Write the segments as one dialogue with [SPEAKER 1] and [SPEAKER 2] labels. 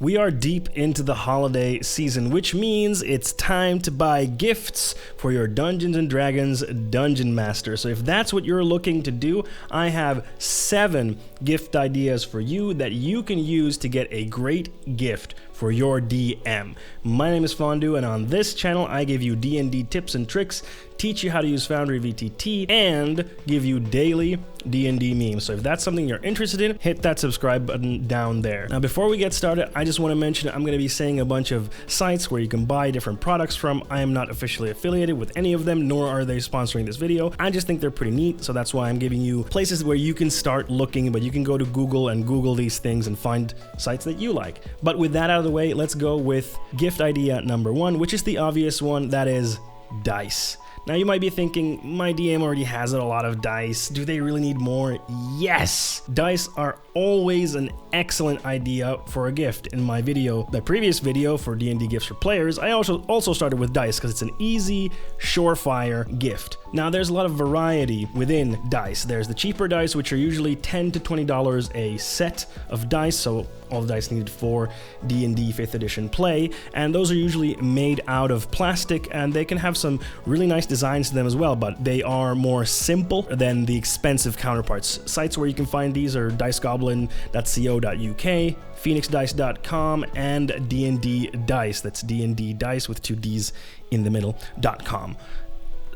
[SPEAKER 1] We are deep into the holiday season, which means it's time to buy gifts for your Dungeons & Dragons Dungeon Master. So if that's what you're looking to do, I have 7 gift ideas for you that you can use to get a great gift for your DM. My name is Fondue, and on this channel, I give you D&D tips and tricks, teach you how to use Foundry VTT, and give you daily D&D memes. So if that's something you're interested in, hit that subscribe button down there. Now, before we get started, I just want to mention I'm going to be saying a bunch of sites where you can buy different products from. I am not officially affiliated with any of them, nor are they sponsoring this video. I just think they're pretty neat, so that's why I'm giving you places where you can start looking, but you can go to Google and Google these things and find sites that you like. But with that out of the way, let's go with gift idea number 1, which is the obvious one, that is dice. Now you might be thinking, my DM already has a lot of dice. Do they really need more? Yes! Dice are always an excellent idea for a gift. In my video, the previous video for D&D gifts for players, I also started with dice because it's an easy, surefire gift. Now there's a lot of variety within dice. There's the cheaper dice, which are usually $10 to $20 a set of dice, so all the dice needed for D&D 5th edition play, and those are usually made out of plastic, and they can have some really nice designs to them as well, but they are more simple than the expensive counterparts. Sites where you can find these are dicegoblin.co.uk, phoenixdice.com, and D&D Dice, that's D&D Dice with 2 D's in the middle.com.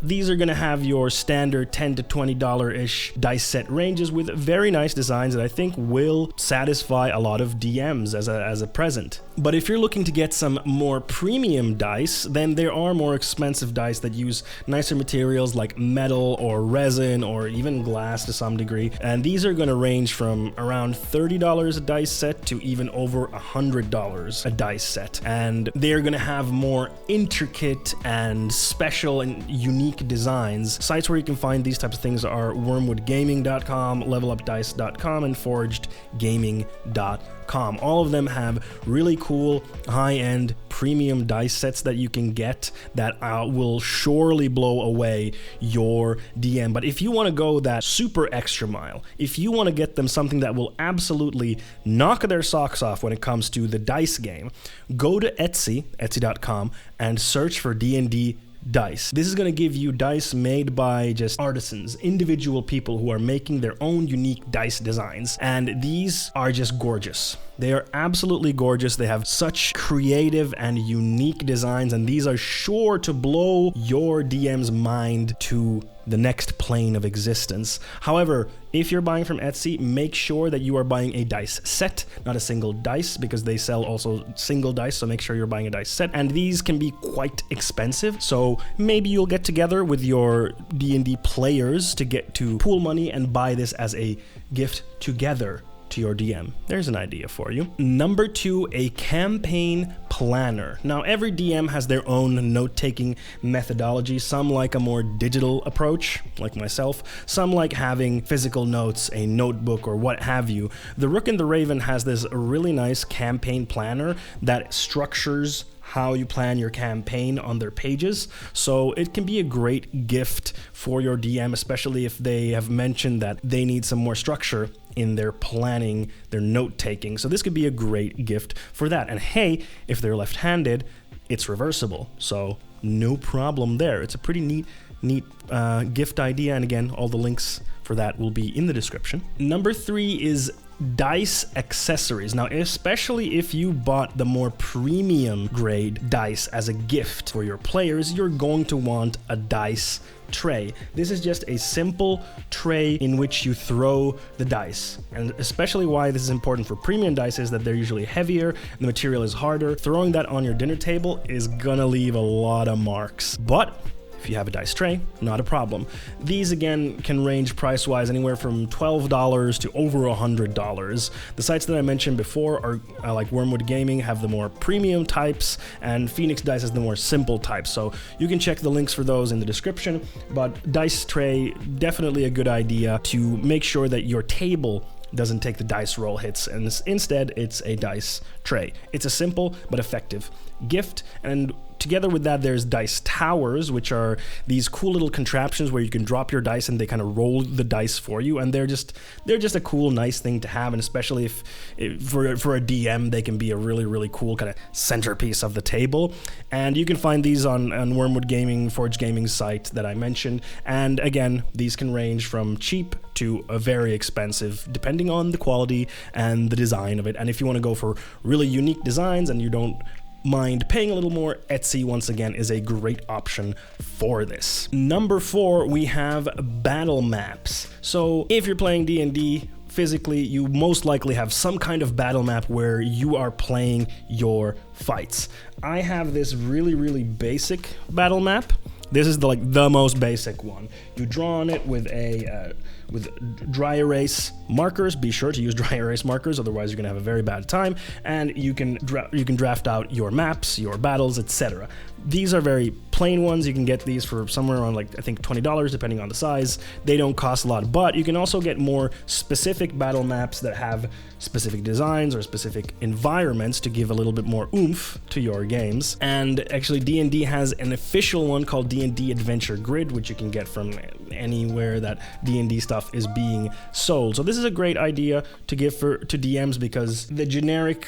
[SPEAKER 1] These are going to have your standard $10 to $20-ish dice set ranges with very nice designs that I think will satisfy a lot of DMs as a present. But if you're looking to get some more premium dice, then there are more expensive dice that use nicer materials like metal or resin or even glass to some degree. And these are going to range from around $30 a dice set to even over $100 a dice set. And they're going to have more intricate and special and unique designs. Sites where you can find these types of things are wormwoodgaming.com, levelupdice.com, and forgedgaming.com. All of them have really cool high-end premium dice sets that you can get that will surely blow away your DM. But if you want to go that super extra mile, if you want to get them something that will absolutely knock their socks off when it comes to the dice game, go to etsy.com, and search for D&D Dice. This is going to give you dice made by just artisans, individual people who are making their own unique dice designs, and these are just gorgeous. They are absolutely gorgeous. They have such creative and unique designs, and these are sure to blow your DM's mind to the next plane of existence. However, if you're buying from Etsy, make sure that you are buying a dice set, not a single dice, because they sell also single dice, so make sure you're buying a dice set. And these can be quite expensive, so maybe you'll get together with your D&D players to get to pool money and buy this as a gift together to your DM. There's an idea for you. Number 2, a campaign planner. Now, every DM has their own note-taking methodology. Some like a more digital approach, like myself. Some like having physical notes, a notebook, or what have you. The Rook and the Raven has this really nice campaign planner that structures how you plan your campaign on their pages, so it can be a great gift for your DM, especially if they have mentioned that they need some more structure in their planning, their note-taking. So this could be a great gift for that. And hey, if they're left-handed, it's reversible, so no problem there. It's a pretty neat gift idea, and again, all the links for that will be in the description. Number 3 is dice accessories. Now, especially if you bought the more premium grade dice as a gift for your players, you're going to want a dice tray. This is just a simple tray in which you throw the dice. And especially why this is important for premium dice is that they're usually heavier and the material is harder. Throwing that on your dinner table is gonna leave a lot of marks. But if you have a dice tray, not a problem. These, again, can range price-wise anywhere from $12 to over $100. The sites that I mentioned before are like Wormwood Gaming, have the more premium types, and Phoenix Dice has the more simple types. So you can check the links for those in the description. But dice tray, definitely a good idea to make sure that your table doesn't take the dice roll hits, and instead it's a dice tray. It's a simple but effective gift, and together with that, there's dice towers, which are these cool little contraptions where you can drop your dice and they kind of roll the dice for you, and they're just a cool, nice thing to have, and especially if for a DM, they can be a really, really cool kind of centerpiece of the table. And you can find these on Wormwood Gaming, Forge Gaming's site that I mentioned. And again, these can range from cheap to a very expensive, depending on the quality and the design of it. And if you want to go for really unique designs and you don't mind paying a little more, Etsy once again is a great option for this. Number 4, we have battle maps. So if you're playing D&D physically, you most likely have some kind of battle map where you are playing your fights. I have this really, really basic battle map. This is the most basic one. You draw on it with dry erase markers. Be sure to use dry erase markers, otherwise you're gonna have a very bad time. And you can draft out your maps, your battles, etc. These are very plain ones. You can get these for somewhere around I think $20, depending on the size. They don't cost a lot, but you can also get more specific battle maps that have specific designs or specific environments to give a little bit more oomph to your games. And actually, D&D has an official one called DnD Adventure Grid, which you can get from anywhere that D&D stuff is being sold. So this is a great idea to give to DMs, because the generic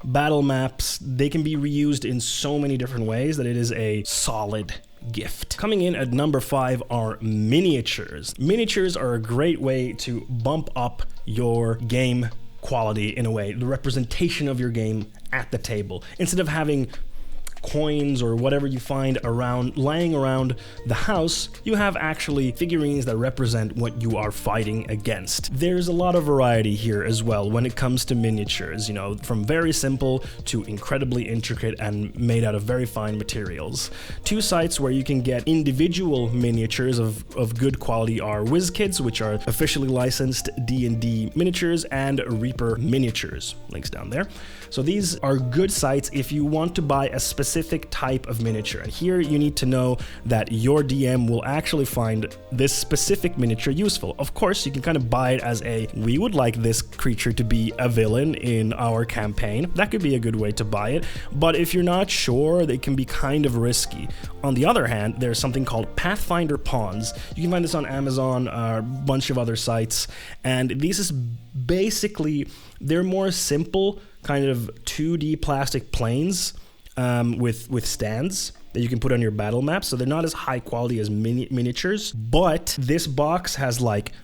[SPEAKER 1] battle maps, they can be reused in so many different ways that it is a solid gift. Coming in at number 5 are miniatures. Miniatures are a great way to bump up your game quality in a way, the representation of your game at the table. Instead of having coins or whatever you find lying around the house, you have actually figurines that represent what you are fighting against. There's a lot of variety here as well when it comes to miniatures, from very simple to incredibly intricate and made out of very fine materials. 2 sites where you can get individual miniatures of good quality are WizKids, which are officially licensed D&D miniatures, and Reaper Miniatures, links down there. So these are good sites if you want to buy a specific type of miniature. And here you need to know that your DM will actually find this specific miniature useful. Of course, you can kind of buy it as we would like this creature to be a villain in our campaign. That could be a good way to buy it. But if you're not sure, they can be kind of risky. On the other hand, there's something called Pathfinder Pawns. You can find this on Amazon, a bunch of other sites. And this is basically, they're more simple kind of 2D plastic planes with stands that you can put on your battle map. So they're not as high quality as miniatures, but this box has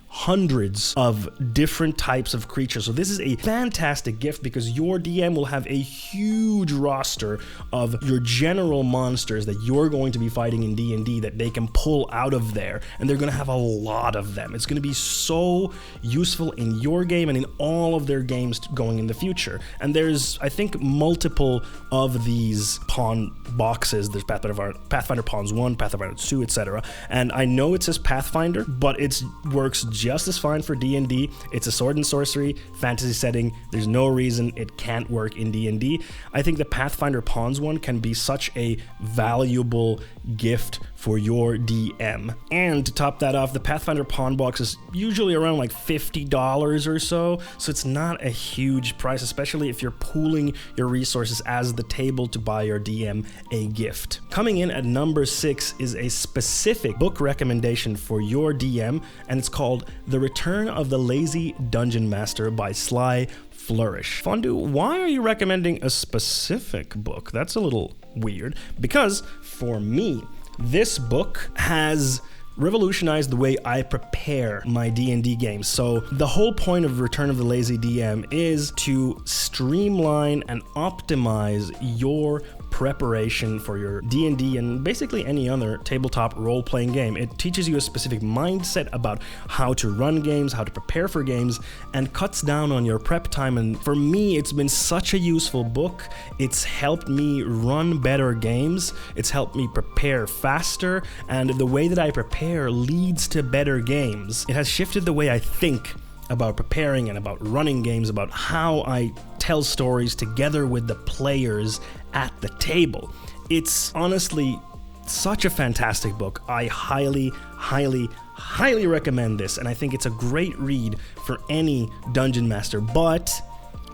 [SPEAKER 1] hundreds of different types of creatures. So this is a fantastic gift, because your DM will have a huge roster of your general monsters that you're going to be fighting in D&D that they can pull out of there, and they're going to have a lot of them. It's going to be so useful in your game and in all of their games going in the future. And there's, I think, multiple of these pawn boxes. There's Pathfinder Pawns 1, Pathfinder 2, etc. And I know it says Pathfinder, but it works just as fine for D&D. It's a sword and sorcery fantasy setting. There's no reason it can't work in D&D. I think the Pathfinder Pawns one can be such a valuable gift for your DM. And to top that off, the Pathfinder Pawn box is usually around $50 or so, so it's not a huge price, especially if you're pooling your resources as the table to buy your DM a gift. Coming in at number 6 is a specific book recommendation for your DM, and it's called The Return of the Lazy Dungeon Master by Sly Flourish. Fondu, why are you recommending a specific book? That's a little weird, because for me, this book has revolutionized the way I prepare my D&D games. So the whole point of Return of the Lazy DM is to streamline and optimize your preparation for your D&D and basically any other tabletop role-playing game. It teaches you a specific mindset about how to run games, how to prepare for games, and cuts down on your prep time. And for me, it's been such a useful book. It's helped me run better games. It's helped me prepare faster, and the way that I prepare leads to better games. It has shifted the way I think about preparing and about running games, about how I tell stories together with the players at the table. It's honestly such a fantastic book. I highly, highly, highly recommend this, and I think it's a great read for any dungeon master. But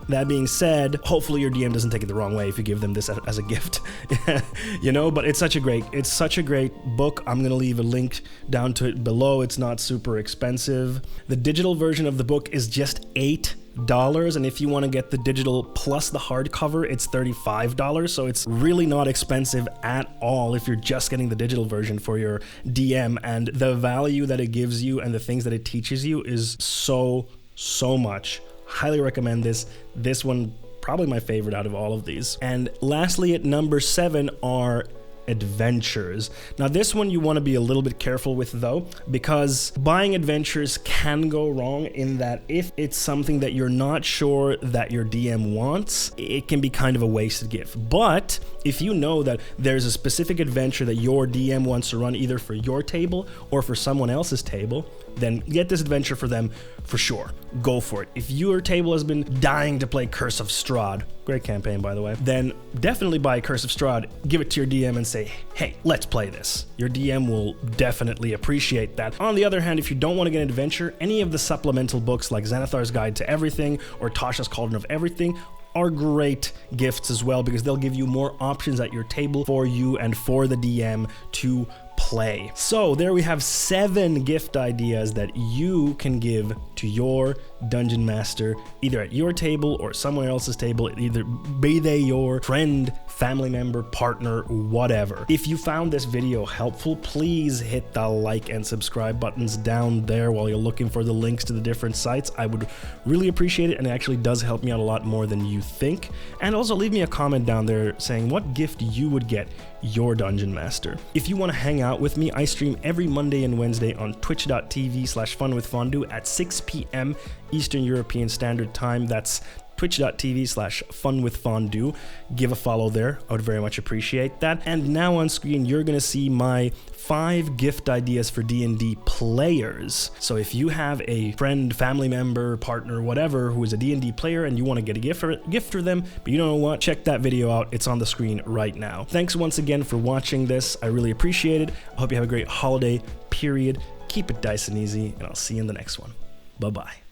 [SPEAKER 1] That being said, hopefully your DM doesn't take it the wrong way if you give them this as a gift. You know, but it's such a great book. I'm gonna leave a link down to it below. It's not super expensive. The digital version of the book is just $8, and if you want to get the digital plus the hardcover, it's $35. So it's really not expensive at all if you're just getting the digital version for your DM, and the value that it gives you and the things that it teaches you is so much. Highly recommend this. This one probably my favorite out of all of these. And lastly, at number 7 are adventures. Now this one you want to be a little bit careful with though, because buying adventures can go wrong in that if it's something that you're not sure that your DM wants, it can be kind of a wasted gift. But if you know that there's a specific adventure that your DM wants to run either for your table or for someone else's table, then get this adventure for them for sure. Go for it. If your table has been dying to play Curse of Strahd, great campaign by the way, then definitely buy Curse of Strahd, give it to your DM and say, hey, let's play this. Your DM will definitely appreciate that. On the other hand, if you don't want to get an adventure, any of the supplemental books like Xanathar's Guide to Everything or Tasha's Cauldron of Everything are great gifts as well, because they'll give you more options at your table for you and for the DM to play. So there we have 7 gift ideas that you can give to your dungeon master, either at your table or someone else's table, either be they your friend, family member, partner, whatever. If you found this video helpful, please hit the like and subscribe buttons down there while you're looking for the links to the different sites. I would really appreciate it, and it actually does help me out a lot more than you think. And also leave me a comment down there saying what gift you would get your dungeon master. If you want to hang out with me, I stream every Monday and Wednesday on twitch.tv/funwithfondue at 6 p.m. Eastern European Standard Time. That's twitch.tv/funwithfondue. Give a follow there. I would very much appreciate that. And now on screen, you're going to see my 5 gift ideas for D&D players. So if you have a friend, family member, partner, whatever, who is a D&D player and you want to get a gift for them, but you don't know what, check that video out. It's on the screen right now. Thanks once again for watching this. I really appreciate it. I hope you have a great holiday period. Keep it dice and easy, and I'll see you in the next one. Bye-bye.